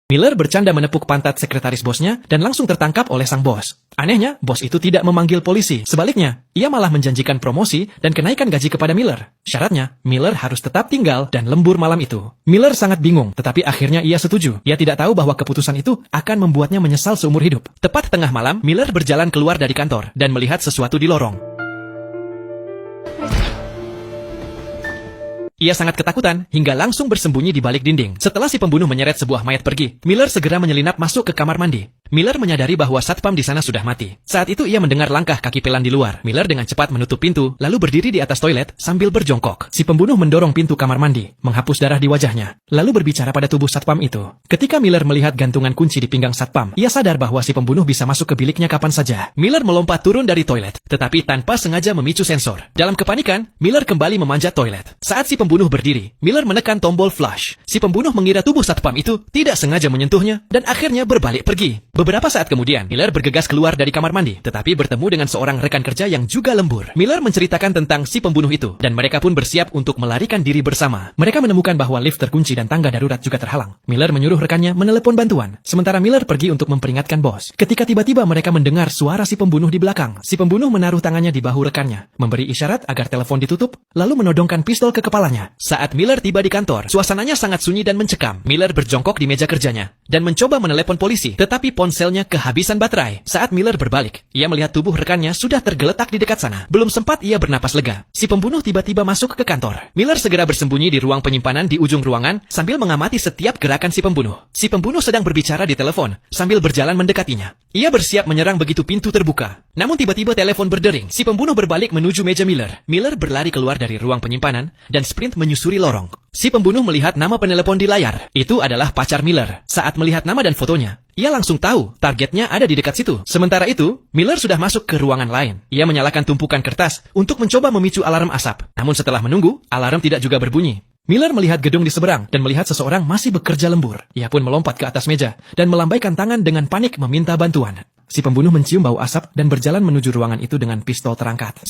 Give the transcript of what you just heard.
Miller bercanda menepuk pantat sekretaris bosnya dan langsung tertangkap oleh sang bos. Anehnya, bos itu tidak memanggil polisi. Sebaliknya, ia malah menjanjikan promosi dan kenaikan gaji kepada Miller. Syaratnya, Miller harus tetap tinggal dan lembur malam itu. Miller sangat bingung, tetapi akhirnya ia setuju. Ia tidak tahu bahwa keputusan itu akan membuatnya menyesal seumur hidup. Tepat tengah malam, Miller berjalan keluar dari kantor dan melihat sesuatu di lorong. Ia sangat ketakutan hingga langsung bersembunyi di balik dinding. Setelah si pembunuh menyeret sebuah mayat pergi, Miller segera menyelinap masuk ke kamar mandi. Miller menyadari bahwa satpam di sana sudah mati. Saat itu ia mendengar langkah kaki pelan di luar. Miller dengan cepat menutup pintu, lalu berdiri di atas toilet sambil berjongkok. Si pembunuh mendorong pintu kamar mandi, menghapus darah di wajahnya, lalu berbicara pada tubuh satpam itu. Ketika Miller melihat gantungan kunci di pinggang satpam, ia sadar bahwa si pembunuh bisa masuk ke biliknya kapan saja. Miller melompat turun dari toilet, tetapi tanpa sengaja memicu sensor. Dalam kepanikan, Miller kembali memanjat toilet. Saat si pembunuh berdiri, Miller menekan tombol flush. Si pembunuh mengira tubuh satpam itu tidak sengaja menyentuhnya dan akhirnya berbalik pergi. Beberapa saat kemudian, Miller bergegas keluar dari kamar mandi, tetapi bertemu dengan seorang rekan kerja yang juga lembur. Miller menceritakan tentang si pembunuh itu, dan mereka pun bersiap untuk melarikan diri bersama. Mereka menemukan bahwa lift terkunci dan tangga darurat juga terhalang. Miller menyuruh rekannya menelepon bantuan, sementara Miller pergi untuk memperingatkan bos. Ketika tiba-tiba mereka mendengar suara si pembunuh di belakang, si pembunuh menaruh tangannya di bahu rekannya, memberi isyarat agar telepon ditutup, lalu menodongkan pistol ke kepalanya. Saat Miller tiba di kantor, suasananya sangat sunyi dan mencekam. Miller berjongkok di meja kerjanya dan mencoba menelepon polisi, tetapi ponselnya kehabisan baterai. Saat Miller berbalik, ia melihat tubuh rekannya sudah tergeletak di dekat sana. Belum sempat ia bernapas lega, si pembunuh tiba-tiba masuk ke kantor. Miller segera bersembunyi di ruang penyimpanan di ujung ruangan sambil mengamati setiap gerakan si pembunuh. Si pembunuh sedang berbicara di telepon sambil berjalan mendekatinya. Ia bersiap menyerang begitu pintu terbuka. Namun tiba-tiba telepon berdering. Si pembunuh berbalik menuju meja Miller. Miller berlari keluar dari ruang penyimpanan dan sprint menyusuri lorong. Si pembunuh melihat nama penelepon di layar. Itu adalah pacar Miller. Saat melihat nama dan fotonya, ia langsung tahu targetnya ada di dekat situ. Sementara itu, Miller sudah masuk ke ruangan lain. Ia menyalakan tumpukan kertas untuk mencoba memicu alarm asap. Namun setelah menunggu, alarm tidak juga berbunyi. Miller melihat gedung di seberang dan melihat seseorang masih bekerja lembur. Ia pun melompat ke atas meja dan melambaikan tangan dengan panik meminta bantuan. Si pembunuh mencium bau asap dan berjalan menuju ruangan itu dengan pistol terangkat.